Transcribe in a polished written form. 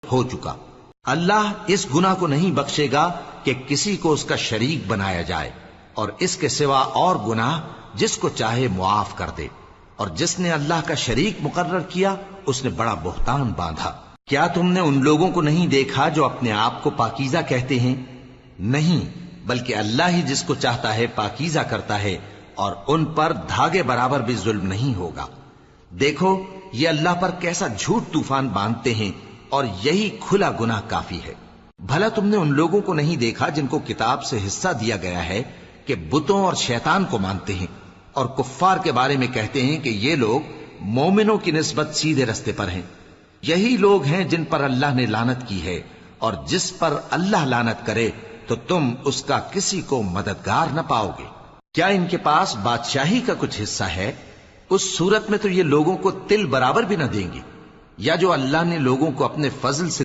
ہو چکا۔ اللہ اس گناہ کو نہیں بخشے گا کہ کسی کو اس کا شریک بنایا جائے، اور اس کے سوا اور گناہ جس کو چاہے معاف کر دے، اور جس نے اللہ کا شریک مقرر کیا اس نے بڑا بہتان باندھا۔ کیا تم نے ان لوگوں کو نہیں دیکھا جو اپنے آپ کو پاکیزہ کہتے ہیں؟ نہیں، بلکہ اللہ ہی جس کو چاہتا ہے پاکیزہ کرتا ہے، اور ان پر دھاگے برابر بھی ظلم نہیں ہوگا۔ دیکھو یہ اللہ پر کیسا جھوٹ طوفان باندھتے ہیں، اور یہی کھلا گناہ کافی ہے۔ بھلا تم نے ان لوگوں کو نہیں دیکھا جن کو کتاب سے حصہ دیا گیا ہے کہ بتوں اور شیطان کو مانتے ہیں، اور کفار کے بارے میں کہتے ہیں کہ یہ لوگ مومنوں کی نسبت سیدھے رستے پر ہیں۔ یہی لوگ ہیں جن پر اللہ نے لعنت کی ہے، اور جس پر اللہ لعنت کرے تو تم اس کا کسی کو مددگار نہ پاؤ گے۔ کیا ان کے پاس بادشاہی کا کچھ حصہ ہے؟ اس صورت میں تو یہ لوگوں کو تل برابر بھی نہ دیں گے، یا جو اللہ نے لوگوں کو اپنے فضل سے